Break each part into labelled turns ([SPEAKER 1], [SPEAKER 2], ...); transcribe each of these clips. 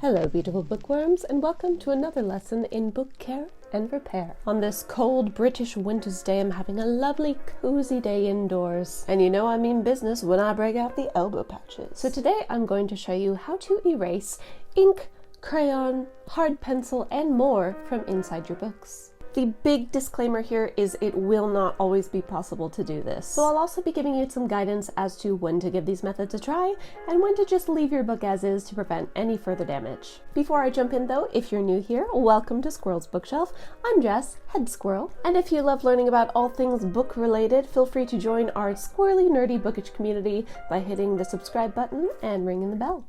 [SPEAKER 1] Hello beautiful bookworms, and welcome to another lesson in book care and repair. On this cold British winter's day, I'm having a lovely cozy day indoors. And you know I mean business when I break out the elbow patches. So today I'm going to show you how to erase ink, crayon, hard pencil, and more from inside your books. The big disclaimer here is it will not always be possible to do this. So I'll also be giving you some guidance as to when to give these methods a try and when to just leave your book as is to prevent any further damage. Before I jump in though, if you're new here, welcome to Squirrel's Bookshelf. I'm Jess, head squirrel. And if you love learning about all things book related, feel free to join our squirrely nerdy bookish community by hitting the subscribe button and ringing the bell.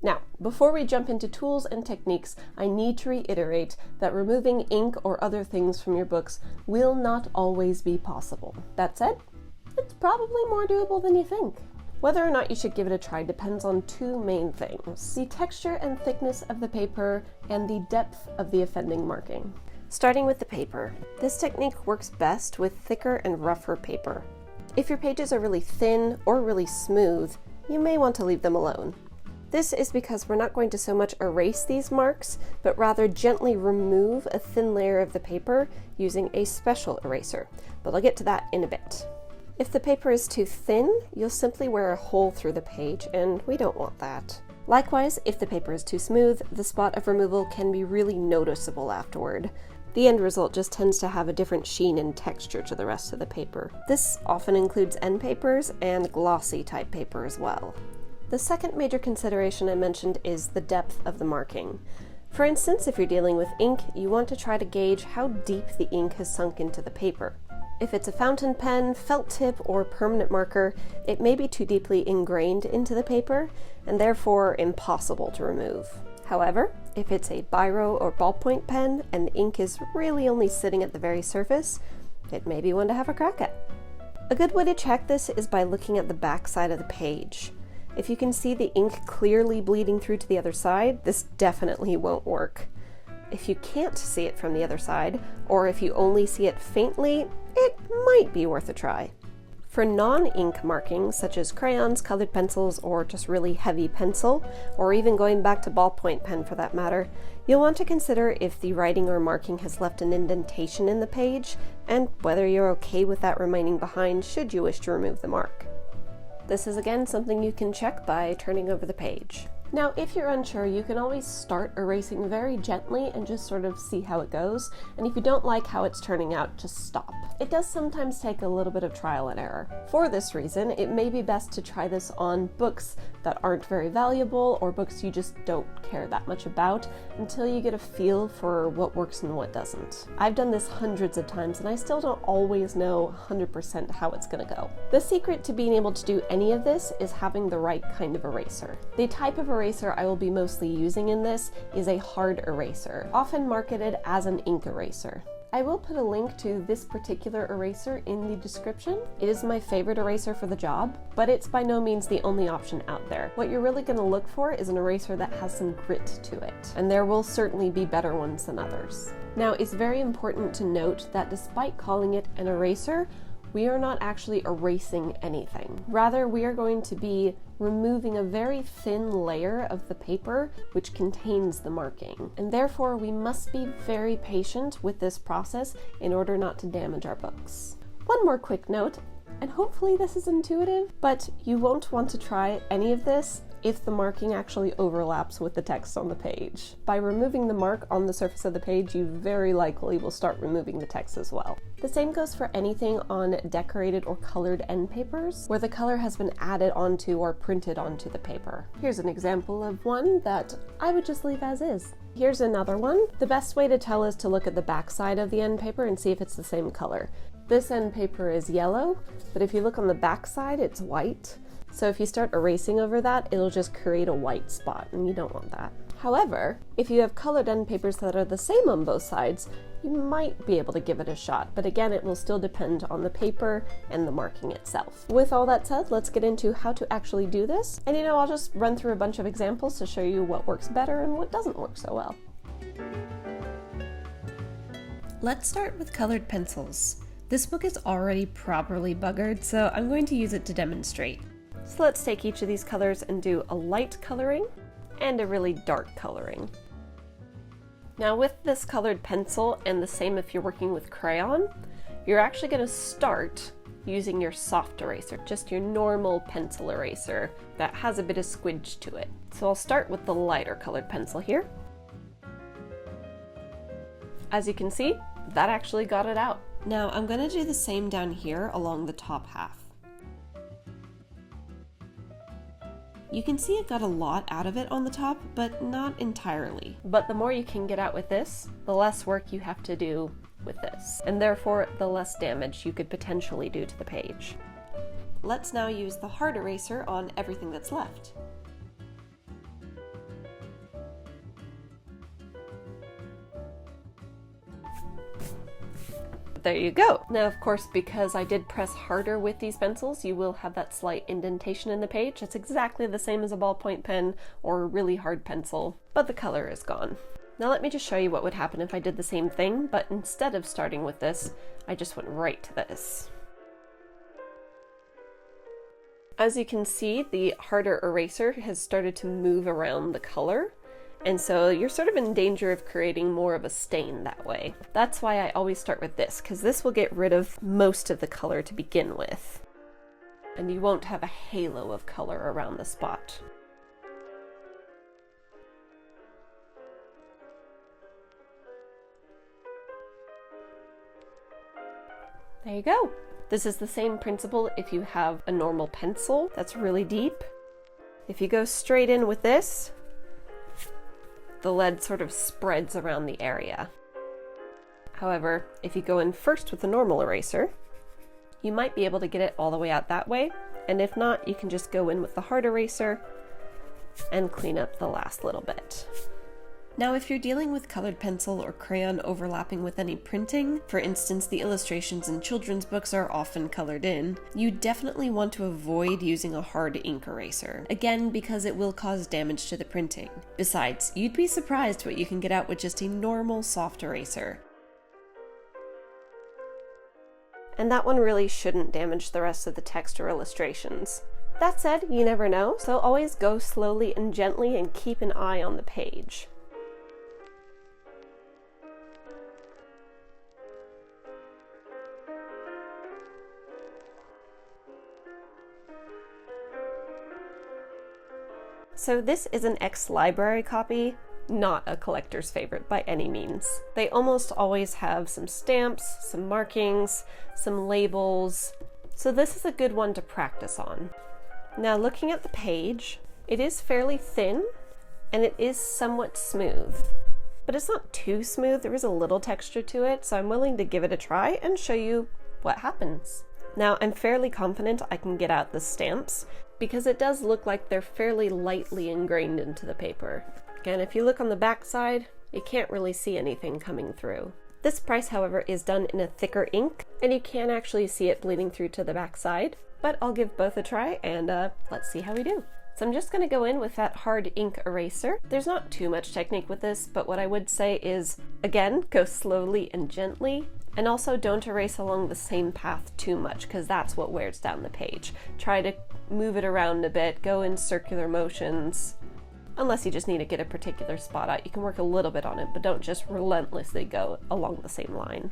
[SPEAKER 1] Now, before we jump into tools and techniques, I need to reiterate that removing ink or other things from your books will not always be possible. That said, it's probably more doable than you think. Whether or not you should give it a try depends on two main things: the texture and thickness of the paper and the depth of the offending marking. Starting with the paper, this technique works best with thicker and rougher paper. If your pages are really thin or really smooth, you may want to leave them alone. This is because we're not going to so much erase these marks, but rather gently remove a thin layer of the paper using a special eraser, but I'll get to that in a bit. If the paper is too thin, you'll simply wear a hole through the page, and we don't want that. Likewise, if the paper is too smooth, the spot of removal can be really noticeable afterward. The end result just tends to have a different sheen and texture to the rest of the paper. This often includes Endpapers and glossy type paper as well. The second major consideration I mentioned is the depth of the marking. For instance, if you're dealing with ink, you want to try to gauge how deep the ink has sunk into the paper. If it's a fountain pen, felt tip, or permanent marker, it may be too deeply ingrained into the paper, and therefore impossible to remove. However, if it's a Biro or ballpoint pen, and the ink is really only sitting at the very surface, it may be one to have a crack at. A good way to check this is by looking at the back side of the page. If you can see the ink clearly bleeding through to the other side, this definitely won't work. If you can't see it from the other side, or if you only see it faintly, it might be worth a try. For non-ink markings, such as crayons, colored pencils, or just really heavy pencil, or even going back to ballpoint pen for that matter, you'll want to consider if the writing or marking has left an indentation in the page, and whether you're okay with that remaining behind should you wish to remove the mark. This is again something you can check by turning over the page. Now, if you're unsure, you can always start erasing very gently and just sort of see how it goes, and if you don't like how it's turning out, just stop. It does sometimes take a little bit of trial and error. For this reason, it may be best to try this on books that aren't very valuable or books you just don't care that much about until you get a feel for what works and what doesn't. I've done this hundreds of times and I still don't always know 100% how it's gonna go. The secret to being able to do any of this is having the right kind of eraser. The type of eraser I will be mostly using in this is a hard eraser, often marketed as an ink eraser. I will put a link to this particular eraser in the description. It is my favorite eraser for the job, but it's by no means the only option out there. What you're really going to look for is an eraser that has some grit to it, and there will certainly be better ones than others. Now, it's very important to note that despite calling it an eraser, we are not actually erasing anything. Rather, we are going to be removing a very thin layer of the paper which contains the marking, and therefore we must be very patient with this process in order not to damage our books. One more quick note, and hopefully this is intuitive, but you won't want to try any of this if the marking actually overlaps with the text on the page. By removing the mark on the surface of the page, you very likely will start removing the text as well. The same goes for anything on decorated or colored end papers, where the color has been added onto or printed onto the paper. Here's an example of one that I would just leave as is. Here's another one. The best way to tell is to look at the back side of the end paper and see if it's the same color. This end paper is yellow, but if you look on the back side, it's white. So if you start erasing over that, it'll just create a white spot, and you don't want that. However, if you have colored end papers that are the same on both sides, you might be able to give it a shot, but again, it will still depend on the paper and the marking itself. With all that said, let's get into how to actually do this. And I'll just run through a bunch of examples to show you what works better and what doesn't work so well. Let's start with colored pencils. This book is already properly buggered, so I'm going to use it to demonstrate. So let's take each of these colors and do a light coloring and a really dark coloring. Now with this colored pencil, and the same if you're working with crayon, you're actually going to start using your soft eraser, just your normal pencil eraser that has a bit of squidge to it. So I'll start with the lighter colored pencil here. As you can see, that actually got it out. Now I'm going to do the same down here along the top half. You can see it got a lot out of it on the top, but not entirely. But the more you can get out with this, the less work you have to do with this, and therefore the less damage you could potentially do to the page. Let's now use the hard eraser on everything that's left. There you go. Now, of course, because I did press harder with these pencils, you will have that slight indentation in the page. It's exactly the same as a ballpoint pen or a really hard pencil, but the color is gone. Now let me just show you what would happen if I did the same thing, but instead of starting with this, I just went right to this. As you can see, the harder eraser has started to move around the color, and so you're sort of in danger of creating more of a stain that way. That's why I always start with this, because this will get rid of most of the color to begin with, and you won't have a halo of color around the spot. There you go. This is the same principle if you have a normal pencil that's really deep. If you go straight in with this, the lead sort of spreads around the area. However, if you go in first with a normal eraser, you might be able to get it all the way out that way, and if not, you can just go in with the hard eraser and clean up the last little bit. Now, if you're dealing with colored pencil or crayon overlapping with any printing, for instance, the illustrations in children's books are often colored in, you definitely want to avoid using a hard ink eraser. Again, because it will cause damage to the printing. Besides, you'd be surprised what you can get out with just a normal soft eraser. And that one really shouldn't damage the rest of the text or illustrations. That said, you never know, so always go slowly and gently and keep an eye on the page. So this is an ex-library copy, not a collector's favorite by any means. They almost always have some stamps, some markings, some labels, so this is a good one to practice on. Now looking at the page, it is fairly thin and it is somewhat smooth, but it's not too smooth. There is a little texture to it, so I'm willing to give it a try and show you what happens. Now I'm fairly confident I can get out the stamps, because it does look like they're fairly lightly ingrained into the paper. Again, if you look on the back side, you can't really see anything coming through. This price, however, is done in a thicker ink, and you can actually see it bleeding through to the back side, but I'll give both a try and let's see how we do. So I'm just going to go in with that hard ink eraser. There's not too much technique with this, but what I would say is, again, go slowly and gently. And also don't erase along the same path too much, because that's what wears down the page. Try to move it around a bit, go in circular motions. Unless you just need to get a particular spot out, you can work a little bit on it, but don't just relentlessly go along the same line.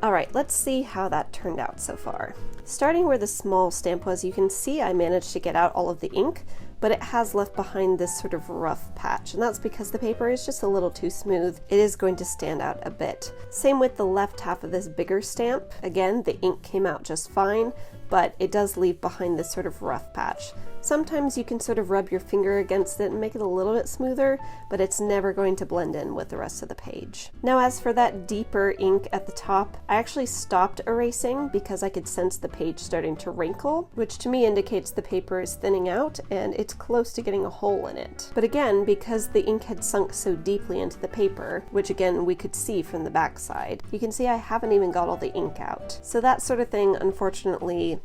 [SPEAKER 1] Alright, let's see how that turned out so far. Starting where the small stamp was, you can see I managed to get out all of the ink, but it has left behind this sort of rough patch, and that's because the paper is just a little too smooth. It is going to stand out a bit. Same with the left half of this bigger stamp. Again, the ink came out just fine, but it does leave behind this sort of rough patch. Sometimes you can sort of rub your finger against it and make it a little bit smoother, but it's never going to blend in with the rest of the page. Now as for that deeper ink at the top, I actually stopped erasing because I could sense the page starting to wrinkle, which to me indicates the paper is thinning out and it's close to getting a hole in it. But again, because the ink had sunk so deeply into the paper, which again we could see from the back side, you can see I haven't even got all the ink out. So that sort of thing, unfortunately,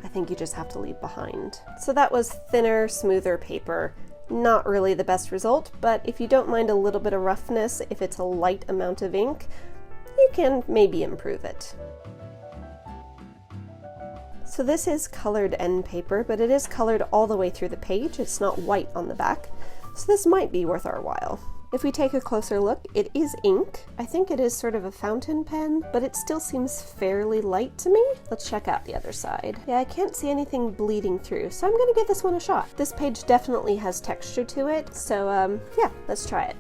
[SPEAKER 1] I think you just have to leave behind. So that was thinner, smoother paper. Not really the best result, but if you don't mind a little bit of roughness, if it's a light amount of ink, you can maybe improve it. So this is colored end paper, but it is colored all the way through the page. It's not white on the back, so this might be worth our while. If we take a closer look, it is ink. I think it is sort of a fountain pen, but it still seems fairly light to me. Let's check out the other side. Yeah, I can't see anything bleeding through, so I'm gonna give this one a shot. This page definitely has texture to it, so yeah, let's try it.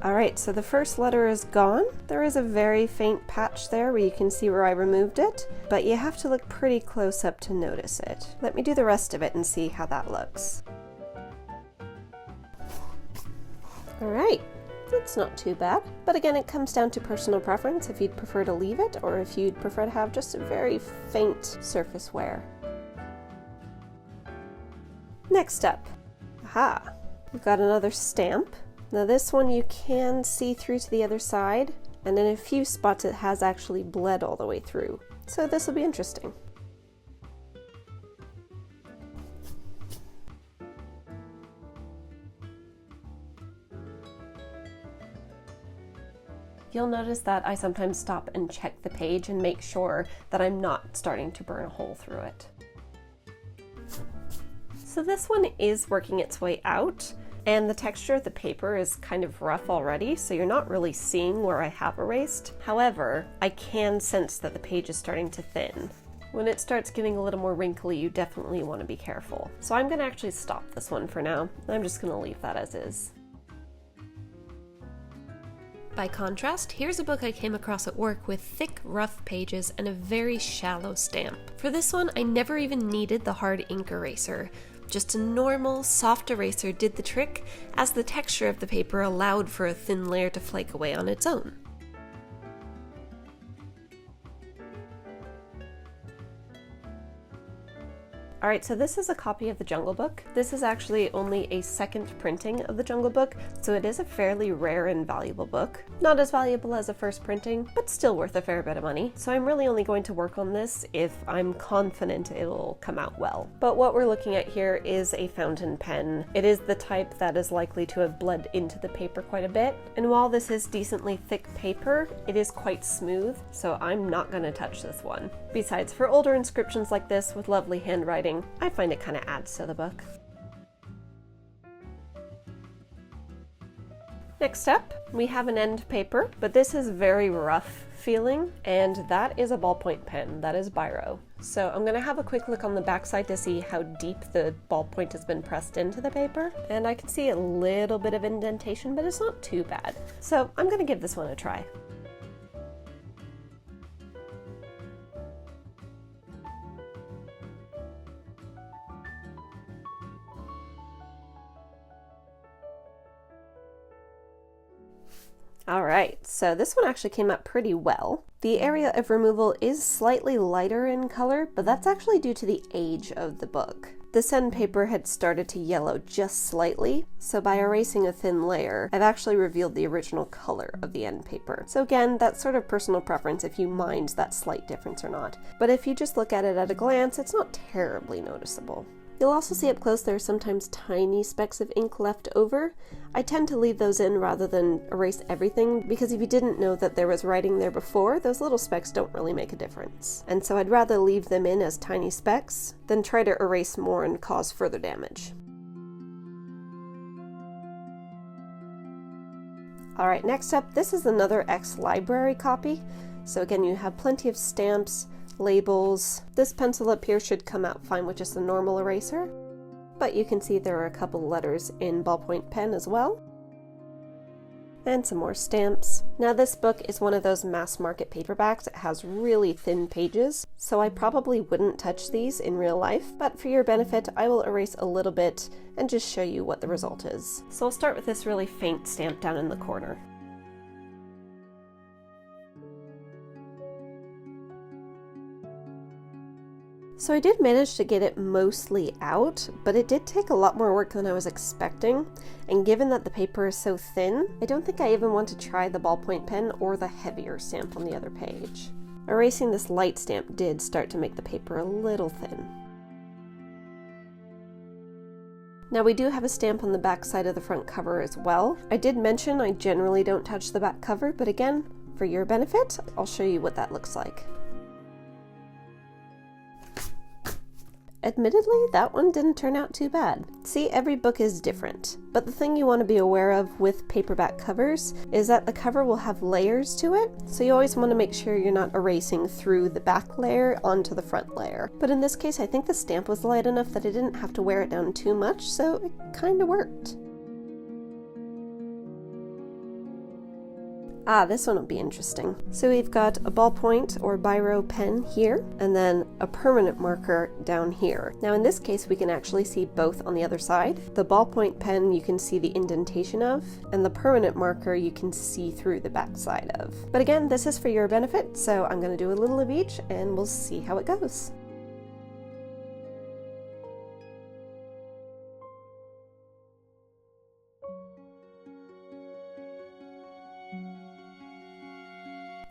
[SPEAKER 1] Alright, so the first letter is gone. There is a very faint patch there where you can see where I removed it, but you have to look pretty close up to notice it. Let me do the rest of it and see how that looks. Alright, it's not too bad, but again it comes down to personal preference if you'd prefer to leave it or if you'd prefer to have just a very faint surface wear. Next up, aha, we've got another stamp. Now this one you can see through to the other side, and in a few spots it has actually bled all the way through. So this will be interesting. You'll notice that I sometimes stop and check the page and make sure that I'm not starting to burn a hole through it. So this one is working its way out. And the texture of the paper is kind of rough already, so you're not really seeing where I have erased. However, I can sense that the page is starting to thin. When it starts getting a little more wrinkly, you definitely want to be careful. So I'm going to actually stop this one for now. I'm just going to leave that as is.
[SPEAKER 2] By contrast, here's a book I came across at work with thick, rough pages and a very shallow stamp. For this one, I never even needed the hard ink eraser. Just a normal, soft eraser did the trick, as the texture of the paper allowed for a thin layer to flake away on its own.
[SPEAKER 1] Alright, so this is a copy of the Jungle Book. This is actually only a second printing of the Jungle Book, so it is a fairly rare and valuable book. Not as valuable as a first printing, but still worth a fair bit of money. So I'm really only going to work on this if I'm confident it'll come out well. But what we're looking at here is a fountain pen. It is the type that is likely to have bled into the paper quite a bit. And while this is decently thick paper, it is quite smooth, so I'm not going to touch this one. Besides, for older inscriptions like this with lovely handwriting, I find it kind of adds to the book. Next up, we have an end paper, but this is very rough feeling, and that is a ballpoint pen. That is Biro. So I'm going to have a quick look on the backside to see how deep the ballpoint has been pressed into the paper, and I can see a little bit of indentation, but it's not too bad. So I'm going to give this one a try. Alright, so this one actually came out pretty well. The area of removal is slightly lighter in color, but that's actually due to the age of the book. This end paper had started to yellow just slightly, so by erasing a thin layer, I've actually revealed the original color of the end paper. So again, that's sort of personal preference if you mind that slight difference or not. But if you just look at it at a glance, it's not terribly noticeable. You'll also see up close there are sometimes tiny specks of ink left over. I tend to leave those in rather than erase everything, because if you didn't know that there was writing there before, those little specks don't really make a difference. And so I'd rather leave them in as tiny specks than try to erase more and cause further damage. Alright, next up, this is another ex-library copy. So again, you have plenty of stamps, labels. This pencil up here should come out fine with just a normal eraser, but you can see there are a couple letters in ballpoint pen as well. and some more stamps. Now this book is one of those mass market paperbacks. It has really thin pages, so I probably wouldn't touch these in real life, but for your benefit, I will erase a little bit and just show you what the result is. So I'll start with this really faint stamp down in the corner. So I did manage to get it mostly out, but it did take a lot more work than I was expecting, and given that the paper is so thin, I don't think I even want to try the ballpoint pen or the heavier stamp on the other page. Erasing this light stamp did start to make the paper a little thin. Now we do have a stamp on the back side of the front cover as well. I did mention I generally don't touch the back cover, but again, for your benefit, I'll show you what that looks like. Admittedly, that one didn't turn out too bad. See, every book is different, but the thing you want to be aware of with paperback covers is that the cover will have layers to it, so you always want to make sure you're not erasing through the back layer onto the front layer. But in this case, I think the stamp was light enough that I didn't have to wear it down too much, so it kind of worked. Ah, this one will be interesting. So we've got a ballpoint or Biro pen here, and then a permanent marker down here. Now in this case, we can actually see both on the other side. The ballpoint pen you can see the indentation of, and the permanent marker you can see through the back side of. But again, this is for your benefit, so I'm going to do a little of each, and we'll see how it goes.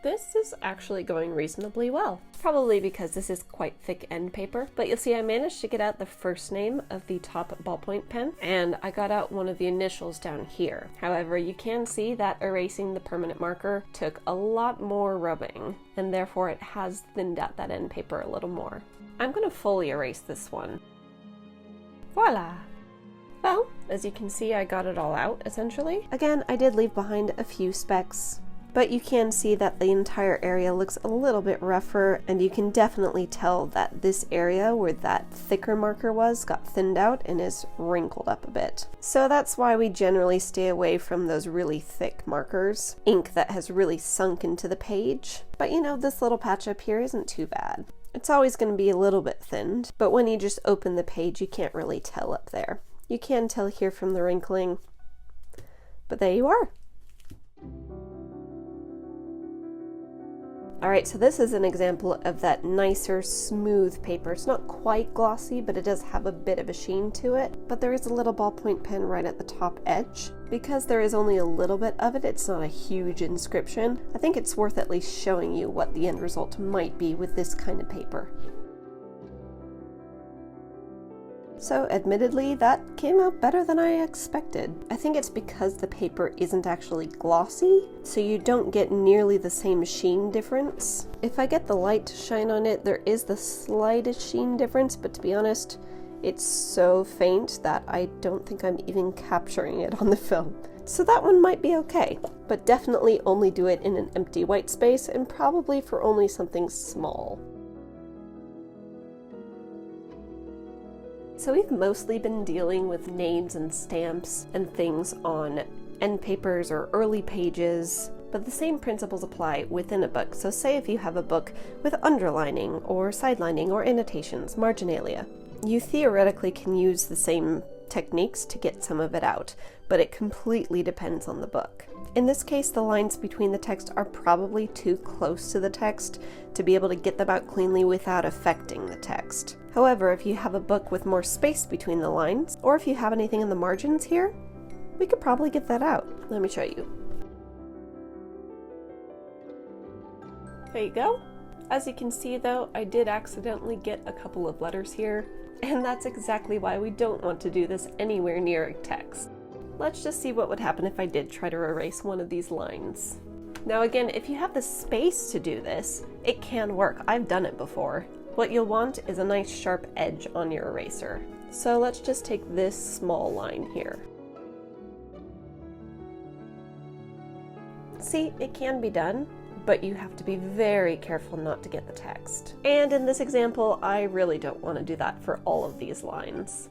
[SPEAKER 1] This is actually going reasonably well. Probably because this is quite thick end paper, but you'll see I managed to get out the first name of the top ballpoint pen, and I got out one of the initials down here. However, you can see that erasing the permanent marker took a lot more rubbing, and therefore it has thinned out that end paper a little more. I'm going to fully erase this one. Voila! Well, as you can see, I got it all out, essentially. Again, I did leave behind a few specks, but you can see that the entire area looks a little bit rougher, and you can definitely tell that this area where that thicker marker was got thinned out and is wrinkled up a bit. So that's why we generally stay away from those really thick markers, ink that has really sunk into the page. But you know, this little patch up here isn't too bad. It's always going to be a little bit thinned, but when you just open the page, you can't really tell up there. You can tell here from the wrinkling, but there you are. Alright, so this is an example of that nicer, smooth paper. It's not quite glossy, but it does have a bit of a sheen to it. But there is a little ballpoint pen right at the top edge. Because there is only a little bit of it, it's not a huge inscription. I think it's worth at least showing you what the end result might be with this kind of paper. So admittedly, that came out better than I expected. I think it's because the paper isn't actually glossy, so you don't get nearly the same sheen difference. If I get the light to shine on it, there is the slightest sheen difference, but to be honest, it's so faint that I don't think I'm even capturing it on the film. So that one might be okay, but definitely only do it in an empty white space and probably for only something small. So we've mostly been dealing with names and stamps and things on end papers or early pages, but the same principles apply within a book. So say if you have a book with underlining or sidelining or annotations, marginalia, you theoretically can use the same techniques to get some of it out, but it completely depends on the book. In this case, the lines between the text are probably too close to the text to be able to get them out cleanly without affecting the text. However, if you have a book with more space between the lines, or if you have anything in the margins here, we could probably get that out. Let me show you. There you go. As you can see though, I did accidentally get a couple of letters here, and that's exactly why we don't want to do this anywhere near a text. Let's just see what would happen if I did try to erase one of these lines. Now again, if you have the space to do this, it can work. I've done it before. What you'll want is a nice sharp edge on your eraser. So let's just take this small line here. See, it can be done, but you have to be very careful not to get the text. And in this example, I really don't want to do that for all of these lines.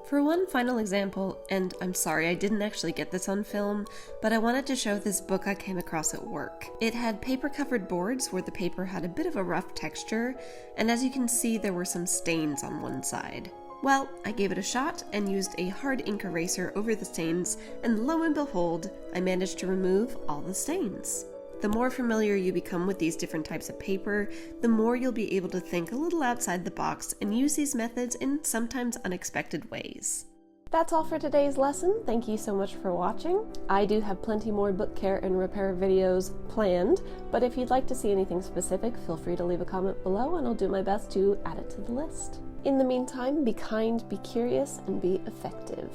[SPEAKER 2] For one final example, and I'm sorry I didn't actually get this on film, but I wanted to show this book I came across at work. It had paper-covered boards where the paper had a bit of a rough texture, and as you can see there were some stains on one side. Well, I gave it a shot and used a hard ink eraser over the stains, and lo and behold, I managed to remove all the stains. The more familiar you become with these different types of paper, the more you'll be able to think a little outside the box and use these methods in sometimes unexpected ways.
[SPEAKER 1] That's all for today's lesson. Thank you so much for watching. I do have plenty more book care and repair videos planned, but if you'd like to see anything specific, feel free to leave a comment below and I'll do my best to add it to the list. In the meantime, be kind, be curious, and be effective.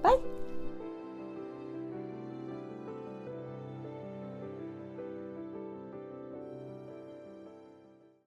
[SPEAKER 1] Bye!